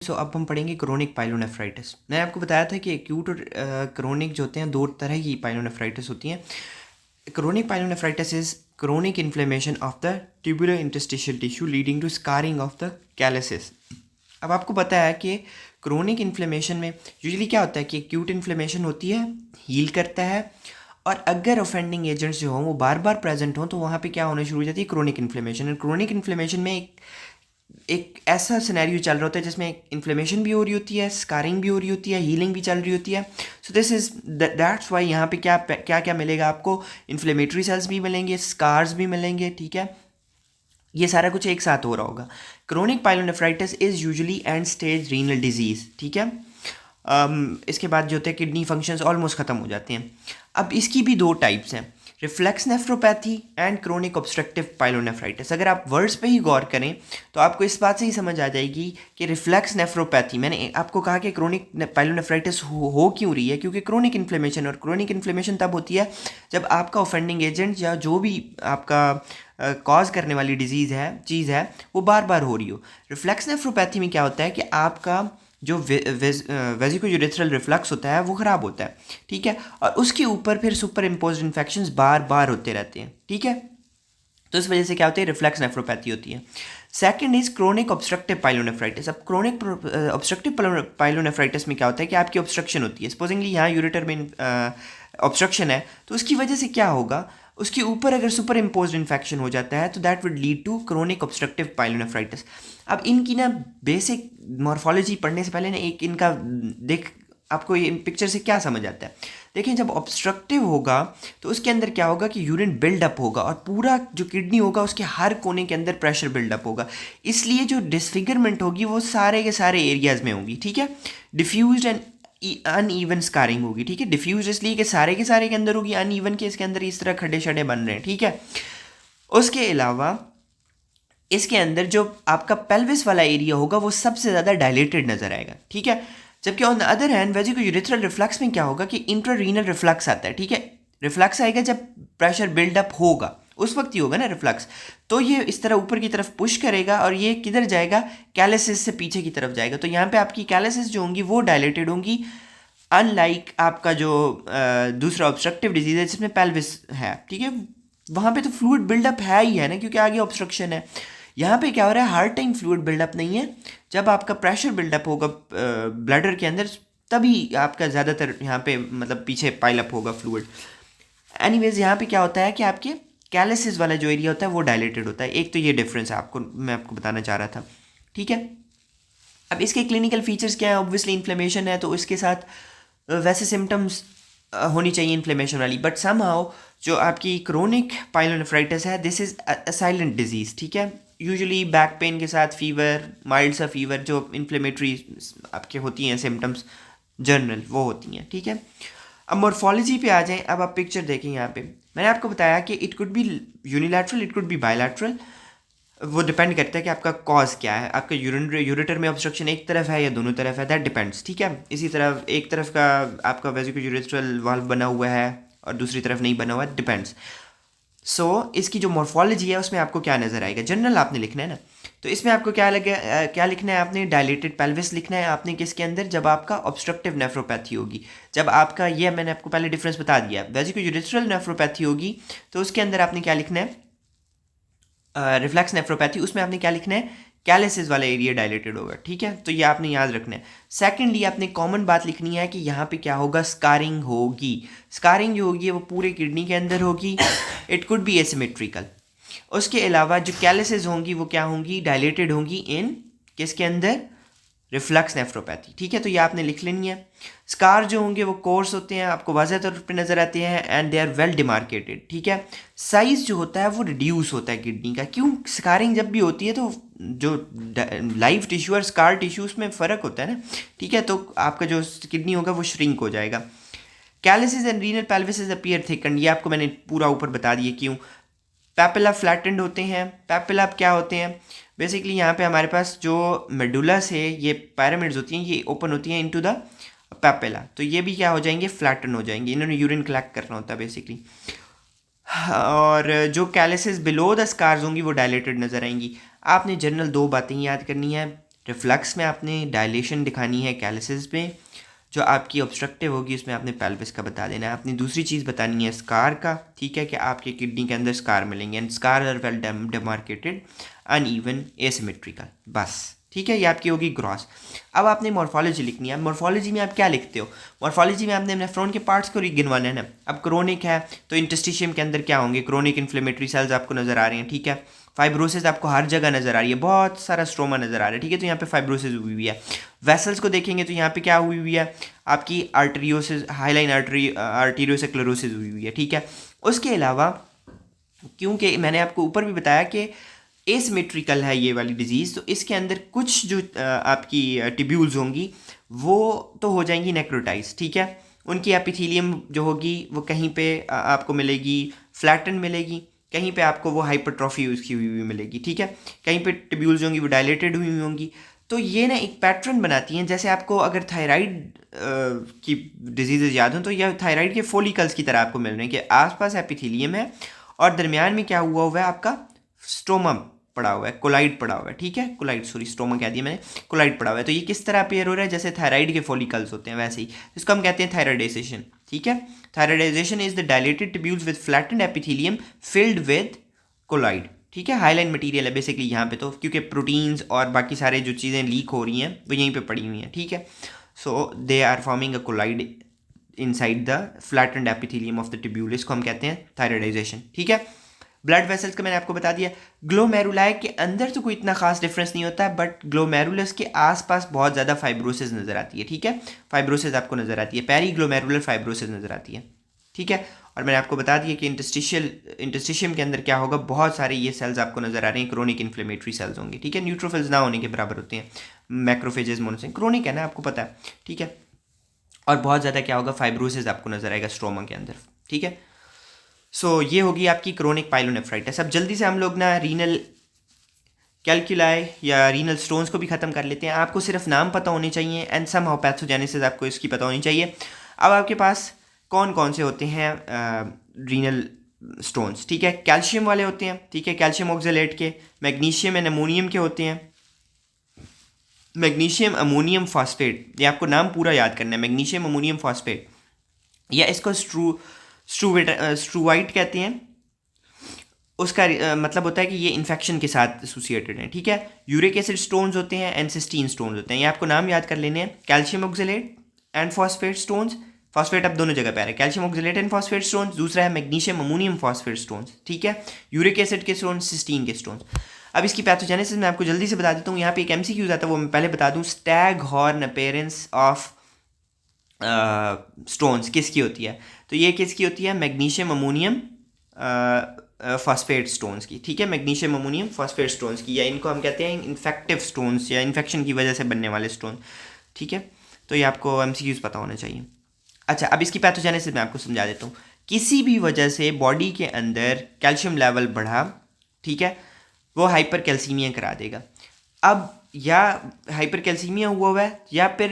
सो अब हम पढ़ेंगे क्रोनिक पाइलोनेफ्राइटिस। मैंने आपको बताया था कि एक्यूट और क्रोनिक जो होते हैं दो तरह की पाइलोनेफ्राइटिस होती हैं। Chronic pyelonephritis is chronic inflammation of the tubular interstitial tissue leading to scarring of the calyces. अब आपको पता है कि क्रोनिक इन्फ्लेमेशन में यूजुअली क्या होता है कि एक्यूट इन्फ्लेमेशन होती है, हील करता है, और अगर ऑफेंडिंग एजेंट्स जो हों वो बार बार प्रेजेंट हों तो वहाँ पे क्या होना शुरू हो जाती है, क्रोनिक इन्फ्लेमेशन। और क्रोनिक इन्फ्लेमेशन में एक ऐसा सिनेरियो चल रहा होता है जिसमें इन्फ्लेमेशन भी हो रही होती है, स्कारिंग भी हो रही होती है, हीलिंग भी चल रही होती है। So this is that's why यहाँ पे क्या क्या क्या मिलेगा आपको, इन्फ्लेमेटरी सेल्स भी मिलेंगे, स्कार्स भी मिलेंगे, ठीक है। ये सारा कुछ एक साथ हो रहा होगा। Chronic pyelonephritis is usually and stage renal disease, ठीक है। इसके बाद जो होते हैं किडनी फंक्शंस ऑलमोस्ट ख़त्म हो जाते हैं। अब इसकी भी दो टाइप्स हैं, reflex nephropathy and chronic obstructive pyelonephritis. अगर आप वर्ड्स पे ही गौर करें तो आपको इस बात से ही समझ आ जाएगी कि रिफ्लेक्स नेफ्रोपैथी, मैंने आपको कहा कि क्रोनिक पाइलोनेफ्राइटिस हो क्यों रही है, क्योंकि क्रोनिक इन्फ्लेमेशन, और क्रोनिक इन्फ्लेमेशन तब होती है जब आपका ऑफेंडिंग एजेंट या जो भी आपका कॉज करने वाली चीज़ है वो बार बार हो रही हो। रिफ्लेक्स नेफ्रोपैथी में क्या होता है कि आपका जो वेजिकोयूरेथ्रल रिफ्लक्स होता है वो ख़राब होता है, ठीक है, और उसके ऊपर फिर सुपर इम्पोज्ड इन्फेक्शंस बार बार होते रहते हैं, ठीक है। तो इस वजह से क्या होती है, रिफ्लेक्स नेफ्रोपैथी होती है। Second is chronic obstructive pyelonephritis. अब क्रोनिक ऑब्स्ट्रक्टिव पाइलोनेफ्राइटिस में क्या होता है कि आपकी ऑब्स्ट्रक्शन होती है, सपोजिंगली यहाँ यूरेटर में ऑब्स्ट्रक्शन है, तो उसकी वजह से क्या होगा, उसके ऊपर अगर सुपर इम्पोज्ड इन्फेक्शन हो जाता है तो that would lead to chronic obstructive pyelonephritis. अब इनकी ना बेसिक मॉर्फोलॉजी पढ़ने से पहले ना एक इनका आपको ये पिक्चर से क्या समझ आता है। देखें, जब ऑब्स्ट्रक्टिव होगा तो उसके अंदर क्या होगा कि यूरिन बिल्डअप होगा और पूरा जो किडनी होगा उसके हर कोने के अंदर प्रेशर बिल्डअप होगा, इसलिए जो डिसफिगरमेंट होगी वो सारे के सारे एरियाज में होगी, ठीक है। डिफ्यूज एंड अनइवन स्कारिंग होगी, ठीक है। डिफ्यूज इसलिए कि सारे के सारे के अंदर होगी, अनइवन के इसके अंदर इस तरह खड्डे शड्डे बन रहे हैं, ठीक है। उसके अलावा इसके अंदर जो आपका पेल्विस वाला एरिया होगा वो सबसे ज़्यादा डायलेटेड नज़र आएगा, ठीक है। जबकि on the other hand vesicoureteral reflux में क्या होगा कि इंट्रारीनल रिफ्लक्स आता है, ठीक है। रिफ्लक्स आएगा जब प्रेशर बिल्डअप होगा, उस वक्त ही होगा ना रिफ्लक्स। तो ये इस तरह ऊपर की तरफ पुश करेगा और ये किधर जाएगा, कैलसिस से पीछे की तरफ जाएगा। तो यहाँ पे आपकी कैलसिस जो होंगी वो डायलेटेड होंगी, अनलाइक आपका जो दूसरा ऑब्स्ट्रक्टिव डिजीज है जिसमें पेल्विस है, ठीक है। वहाँ पे तो फ्लूइड बिल्डअप है ही है ना, क्योंकि आगे ऑब्स्ट्रक्शन है। यहाँ पे क्या हो रहा है, हर टाइम फ्लूइड बिल्डअप नहीं है, जब आपका प्रेशर बिल्डअप होगा ब्लडर के अंदर तभी आपका ज़्यादातर यहाँ पे मतलब पीछे पाइलअप होगा फ्लूइड। एनीवेज यहाँ पे क्या होता है कि आपके कैलसिस वाला जो एरिया होता है वो डायलेटेड होता है। एक तो ये डिफरेंस है मैं आपको बताना चाह रहा था, ठीक है। अब इसके क्लिनिकल फीचर्स क्या है, ऑब्वियसली इन्फ्लेमेशन है तो इसके साथ वैसे सिम्टम्स होनी चाहिए इन्फ्लेमेशन वाली, बट समहाउ जो आपकी क्रोनिक पाइलोनेफ्राइटिस है this is a silent disease, ठीक है। यूजुअली बैक पेन के साथ फीवर, माइल्ड सा फीवर, जो इन्फ्लेमेटरी आपके होती हैं सिम्टम्स जनरल वो होती हैं, ठीक है। अब मॉर्फोलॉजी पे आ जाएं। अब आप पिक्चर देखें, यहाँ पे मैंने आपको बताया कि it could be unilateral, it could be bilateral, वो डिपेंड करता है कि आपका कॉज क्या है। आपका यूरेटर में ऑब्स्ट्रक्शन एक तरफ है या दोनों तरफ है, दैट डिपेंड्स, ठीक है। इसी तरह एक तरफ का आपका वेजिकोयूरेथ्रल वाल्व बना हुआ है और दूसरी तरफ नहीं बना हुआ है, डिपेंड्स। सो इसकी जो मॉर्फोलॉजी है उसमें आपको क्या नज़र आएगा, जनरल आपने लिखना है ना। तो इसमें आपको क्या लिखना है, आपने डायलेटेड पेल्विस लिखना है आपने किसके अंदर, जब आपका ऑब्स्ट्रक्टिव नेफ्रोपैथी होगी। जब आपका ये मैंने आपको पहले डिफरेंस बता दिया, वेजिकोयूरेथ्रल नेफ्रोपैथी होगी तो उसके अंदर आपने क्या लिखना है, रिफ्लेक्स नेफ्रोपैथी, उसमें आपने क्या लिखना है, कैलसिस वाला एरिया डायलेटेड होगा, ठीक है। तो ये आपने याद रखना है। सेकेंडली आपने कॉमन बात लिखनी है कि यहाँ पे क्या होगा, स्कारिंग होगी। स्कारिंग जो होगी वो पूरे किडनी के अंदर होगी, इट कुड बी एसिमेट्रिकल। उसके अलावा जो कैलसिस होंगी वो क्या होंगी, डायलेटेड होंगी इन किसके अंदर, रिफ्लक्स नेफ्रोपैथी, ठीक है। तो ये आपने लिख लेनी है। स्कार जो होंगे वो कोर्स होते हैं, आपको वाज़ह तौर पे नज़र आते हैं, and they are well demarcated, ठीक है। साइज़ जो होता है वो रिड्यूस होता है किडनी का, क्यों, स्कारिंग जब भी होती है तो जो लाइव टिश्यू और स्कार टिश्यू उसमें फ़र्क होता है ना, ठीक है। तो आपका जो किडनी होगा वो श्रिंक हो जाएगा। Calyces and renal pelvis appear thicken, ये आपको मैंने पूरा ऊपर बता दिया क्यों। पैपिला फ्लैटेंड होते हैं। पैपिला क्या होते हैं, बेसिकली यहाँ पे हमारे पास जो मेडुला से ये पैरामिड्स होती हैं ये ओपन होती हैं इनटू द पैपिला, तो ये भी क्या हो जाएंगे, फ्लैटन हो जाएंगे। इन्होंने यूरिन कलेक्ट करना होता है बेसिकली। और जो कैलसिस बिलो द स्कार्स होंगी वो डायलेटेड नज़र आएंगी। आपने जनरल दो बातें याद करनी है, रिफ्लक्स में आपने डायलेशन दिखानी है कैलिसिस में, जो आपकी ऑब्स्ट्रक्टिव होगी उसमें आपने पेल्विस का बता देना है। आपने दूसरी चीज़ बतानी है स्कार का, ठीक है, कि आपके किडनी के अंदर स्कार मिलेंगे and scar are well demarcated uneven asymmetrical, बस, ठीक है, ये आपकी होगी ग्रॉस। अब आपने मॉर्फोलॉजी लिखनी है। मॉर्फोलॉजी में आप क्या लिखते हो? मॉर्फोलॉजी में आपने नेफ्रॉन के पार्ट्स को गिनवाना है ना। अब क्रोनिक है तो इंटस्टिशियम के अंदर क्या होंगे? क्रोनिक इन्फ्लेमेटरी सेल्स आपको नजर आ रहे हैं, ठीक है। फाइब्रोसिस आपको हर जगह नजर आ रही है, बहुत सारा स्ट्रोमा नजर आ रहा है, ठीक है, तो यहाँ पे फाइब्रोसिस हुई हुई है। वेसल्स को देखेंगे तो यहाँ पे क्या हुई हुई है? आपकी आर्टरियोसिस, हाईलाइन आर्टीरियोस्क्लेरोसिस हुई हुई है, ठीक है। उसके अलावा क्योंकि मैंने आपको ऊपर भी बताया कि एसिमेट्रिकल है ये वाली डिजीज़, तो इसके अंदर कुछ जो आपकी टिब्यूल्स होंगी वो तो हो जाएंगी नेक्रोटाइज, ठीक है। उनकी एपिथेलियम जो होगी वो कहीं पे आपको मिलेगी फ्लैटन मिलेगी, कहीं पे आपको वो हाइपरट्रॉफी उसकी हुई हुई मिलेगी, ठीक है। कहीं पे टिब्यूल्स होंगी वो डायलेटेड हुई हुई होंगी। तो ये ना एक पैटर्न बनाती हैं। जैसे आपको अगर थायराइड की डिजीज़ याद हो तो यह थायराइड के फोलिकल्स की तरह आपको मिल रहे हैं कि आसपास एपिथेलियम है और दरमियान में क्या हुआ हुआ है? आपका स्टोमा पड़ा हुआ है, कोलाइड पड़ा हुआ है, ठीक है, कोलाइड, सॉरी स्टोमा कह दिया मैंने, कोलाइड पड़ा हुआ है। तो ये किस तरह अपेयर हो रहा है? जैसे थायराइड के फॉलिकल्स होते हैं वैसे ही, इसको हम कहते हैं थायराइडाइजेशन, ठीक है। Thyroidization is the dilated tubules with flattened epithelium filled with colloid, ठीक है। हाईलाइन मटेरियल है बेसिकली यहाँ पे, तो क्योंकि प्रोटीन्स और बाकी सारे जो चीज़ें लीक हो रही हैं वो यहीं पे पड़ी हुई हैं, ठीक है। So they are forming a colloid inside the flattened epithelium of the tubule, इसको हम कहते हैं थायराइडाइजेशन, ठीक है। ब्लड वेसल्स का मैंने आपको बता दिया। ग्लोमेरुलाई के अंदर तो कोई इतना खास डिफरेंस नहीं होता है, बट ग्लोमेरुलस के आसपास बहुत ज़्यादा फाइब्रोसिस नज़र आती है, ठीक है। फाइब्रोसिस आपको नज़र आती है, पेरी ग्लोमेरुलर फाइब्रोसिस नज़र आती है, ठीक है। और मैंने आपको बता दिया कि इंटस्टिशियम के अंदर क्या होगा? बहुत सारे ये सेल्स आपको नज़र आ रहे हैं, क्रोनिक इन्फ्लेमेटरी सेल्स होंगे, ठीक है। न्यूट्रोफिल्स ना होने के बराबर होते हैं, मैक्रोफेजेस, मोनोसाइट, क्रोनिक है ना, आपको पता है, ठीक है। और बहुत ज़्यादा क्या होगा? फाइब्रोसिस आपको नज़र आएगा स्ट्रोमा के अंदर, ठीक है। सो ये होगी आपकी क्रोनिक पाइलोनेफ्राइटिस। अब जल्दी से हम लोग ना रीनल कैल्कुलाई या रीनल स्टोन्स को भी ख़त्म कर लेते हैं। आपको सिर्फ नाम पता होने चाहिए एंड सम हाउ पैथोजेनेसिस आपको इसकी पता होनी चाहिए। अब आपके पास कौन कौन से होते हैं रीनल स्टोन्स, ठीक है। कैल्शियम वाले होते हैं, ठीक है, कैल्शियम ऑक्जेलेट के। मैग्नीशियम एंड अमोनियम के होते हैं, मैग्नीशियम अमोनियम फॉस्फेट, ये आपको नाम पूरा याद करना है, मैग्नीशियम अमोनियम फॉस्फेट, या इसको स्ट्रूवाइट कहते हैं। उसका मतलब होता है कि ये इन्फेक्शन के साथ एसोसिएटेड है, ठीक है। यूरिक एसिड स्टोन्स होते हैं एंड सिस्टीन स्टोन्स होते हैं, ये आपको नाम याद कर लेने हैं। Calcium oxalate and phosphate stones, phosphate अब दोनों जगह पे आ रहा है, calcium oxalate and phosphate stones. दूसरा है मैग्नीशियम अमोनियम फॉस्फेट स्टोन्स, ठीक है। यूरिक एसिड के स्टोन्स, सिस्टीन के स्टोन्स। अब इसकी पैथोजेनेसिस मैं आपको जल्दी से बता देता हूँ। यहाँ पे एक एमसीक्यू आता है, वो मैं पहले बता दूँ। Stag horn appearance of stones किसकी होती है? तो ये किसकी होती है? मैग्नीशियम अमोनियम फॉस्फेट स्टोन्स की, ठीक है, मैग्नीशियम अमोनियम फॉस्फेट स्टोन्स की, या इनको हम कहते हैं इन्फेक्टिव स्टोन्स या इन्फेक्शन की वजह से बनने वाले स्टोन, ठीक है। तो ये आपको एमसीक्यूज पता होना चाहिए। अच्छा, अब इसकी पैथोजेनेसिस मैं आपको समझा देता हूँ। किसी भी वजह से बॉडी के अंदर कैल्शियम लेवल बढ़ा, ठीक है, वो हाइपर कैल्सीमिया करा देगा। अब या हाइपर कैल्सीमिया हुआ है या फिर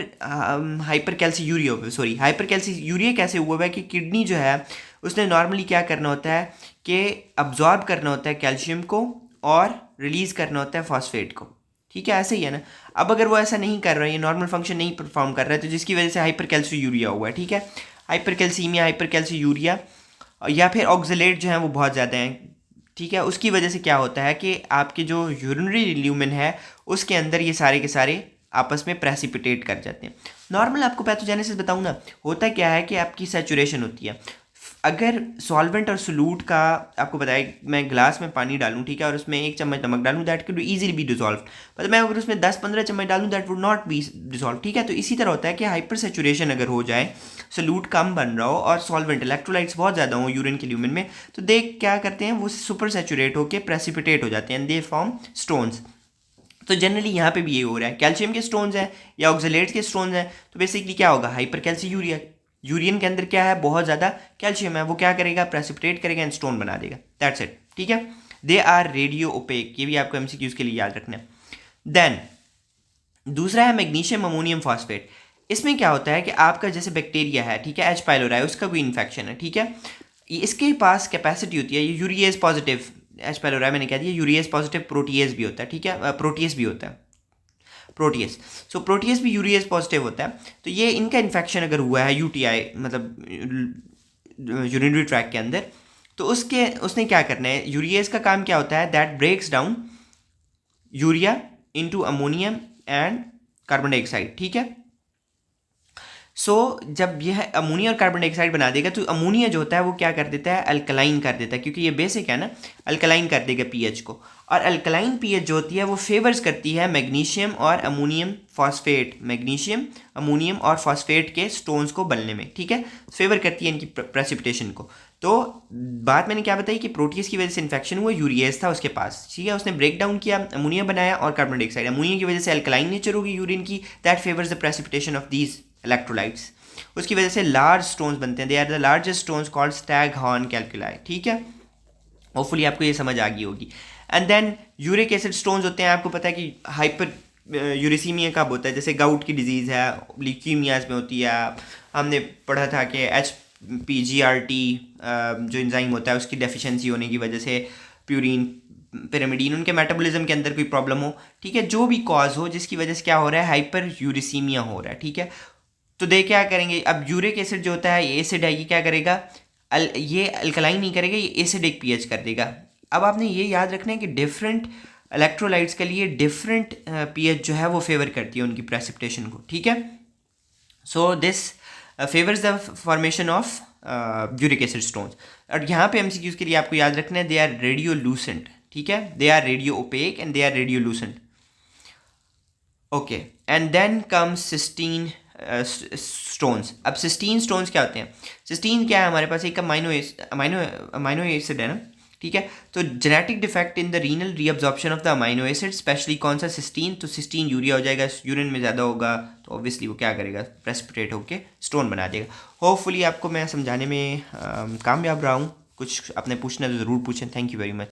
हाइपर कैल्सीयूरिया हुआ है, सॉरी हाइपर कैल्सीयूरिया कैसे हुआ है कि किडनी जो है उसने नॉर्मली क्या करना होता है कि अब्जॉर्ब करना होता है कैल्शियम को और रिलीज़ करना होता है फॉस्फेट को, ठीक है, ऐसे ही है ना। अब अगर वो ऐसा नहीं कर रहा है, ये नॉर्मल फंक्शन नहीं परफॉर्म कर रहा है, तो जिसकी वजह से हाइपर कैल्सीयूरिया हुआ है, ठीक है। हाइपर कैल्सीमिया, हाइपर कैल्सीयूरिया या फिर ऑक्जेलेट जो है वो बहुत ज़्यादा हैं, ठीक है। उसकी वजह से क्या होता है कि आपके जो यूरिनरी ल्यूमेन है उसके अंदर ये सारे के सारे आपस में प्रेसिपिटेट कर जाते हैं। नॉर्मल आपको पैथोजेनेसिस बताऊँ ना, होता क्या है कि आपकी सैचुरेशन होती है। अगर सॉल्वेंट और सोलूट का आपको बताया, मैं ग्लास में पानी डालूं, ठीक है, और उसमें 1 चम्मच नमक डालूं, that can easily be dissolve, मतलब मैं अगर उसमें 10-15 चम्मच डालूं that would not be dissolve, ठीक है। तो इसी तरह होता है कि हाइपर सेचुरेशन अगर हो जाए, सोलूट कम बन रहा हो और सॉल्वेंट इलेक्ट्रोलाइट्स बहुत ज़्यादा हो यूरिन के ल्यूमेन में, तो दे क्या करते हैं, वो सुपर सेचुरेट होकर प्रेसिपिटेट हो जाते हैं एंड दे फॉर्म स्टोन्स। तो जनरली यहाँ पे भी ये हो रहा है, कैल्शियम के स्टोन्स हैं या ऑक्जेलेट्स के स्टोन्स हैं, तो बेसिकली क्या होगा, हाइपर कैल्सीयूरिया। यूरिन के अंदर क्या है, बहुत ज़्यादा कैल्शियम है, वो क्या करेगा, प्रेसिपिटेट करेगा एंड स्टोन बना देगा, दैट्स इट, ठीक है। दे आर रेडियो ओपेक, ये भी आपको एमसीक्यूज के लिए याद रखना है। देन दूसरा है मैग्नीशियम अमोनियम फॉस्फेट। इसमें क्या होता है कि आपका जैसे बैक्टीरिया है, ठीक है, एच पाइलोराई, उसका कोई इन्फेक्शन है, ठीक है, इसके पास कैपेसिटी होती है, ये यूरिएज पॉजिटिव, एच पाइलोराई मैंने कह दिया, यूरिएज पॉजिटिव प्रोटीएज भी होता है, ठीक है, प्रोटीएज भी होता है। प्रोटीएस। सो प्रोटीएस भी यूरिएज पॉजिटिव होता है। तो ये इनका इन्फेक्शन अगर हुआ है यूटीआई मतलब यूरिनरी ट्रैक के अंदर, तो उसने क्या करना है, यूरिएज का काम क्या होता है, that breaks down urea into ammonium and carbon dioxide, ठीक है। सो जब यह अमोनिया और कार्बन डाइऑक्साइड बना देगा तो अमोनिया जो होता है वो क्या कर देता है, अल्कलाइन कर देता है, क्योंकि ये बेसिक है ना, अल्कलाइन कर देगा पीएच को। और अल्कलाइन पीएच जो होती है वो फेवर्स करती है मैग्नीशियम और अमोनियम फॉस्फेट, मैग्नीशियम अमोनियम और फॉस्फेट के स्टोन्स को बनने में, ठीक है, फेवर करती है इनकी प्रेसिपिटेशन को। तो बात मैंने क्या बताई कि प्रोटीज की वजह से इन्फेक्शन हुआ, यूरिएज था उसके पास, ठीक है, उसने ब्रेक डाउन किया, अमोनिया बनाया और कार्बन डाइऑक्साइड। अमोनिया की वजह से अल्कलाइन नेचर होगी यूरिन की, that favours the precipitation of these electrolytes. उसकी वजह से लार्ज स्टोन्स बनते हैं, they are the largest stones called staghorn calculi, ठीक है। होपफुली आपको ये समझ आ गई होगी। And then uric acid stones होते हैं, आपको पता है कि हाइपर यूरिसीमिया कब होता है, जैसे गाउट की डिजीज़ है, ल्यूकीमियाज में होती है। हमने पढ़ा था कि HPGRT जो एंजाइम होता है उसकी डेफिशिएंसी होने की वजह से प्यूरिन पिरामिडीन उनके मेटाबॉलिज्म के अंदर कोई प्रॉब्लम हो, ठीक है, जो भी कॉज हो जिसकी वजह से क्या हो रहा है, हाइपर यूरिसीमिया हो रहा है, ठीक है। तो दे क्या करेंगे, अब यूरिक एसिड जो होता है ये एसिड है, ये क्या करेगा, ये अल्कलाइन नहीं करेगा, ये एसिडिक पीएच कर देगा। अब आपने ये याद रखना है कि डिफरेंट इलेक्ट्रोलाइट्स के लिए डिफरेंट पीएच जो है वो फेवर करती है उनकी प्रेसिपिटेशन को, ठीक है। So this favours the formation of uric acid stones. और यहाँ पे एमसीक्यूज के लिए आपको याद रखना है, दे आर रेडियोलूसेंट, ठीक है, they are radio opaque and they are radiolucent, okay. And then comes cystine stones. अब सिस्टीन स्टोन्स क्या होते हैं, सिस्टीन क्या है, हमारे पास एक अमाइनो एसिड है ना, ठीक है। तो genetic defect in the renal reabsorption of the amino acid, specially कौन सा, सिस्टीन। तो सिस्टीन यूरिया हो जाएगा, यूरिन में ज़्यादा होगा तो ऑब्वियसली वो क्या करेगा, प्रेसिपिटेट होकर स्टोन बना देगा। होपफुली आपको मैं समझाने में कामयाब रहा हूँ। कुछ अपने पूछना तो ज़रूर पूछें। Thank you very much.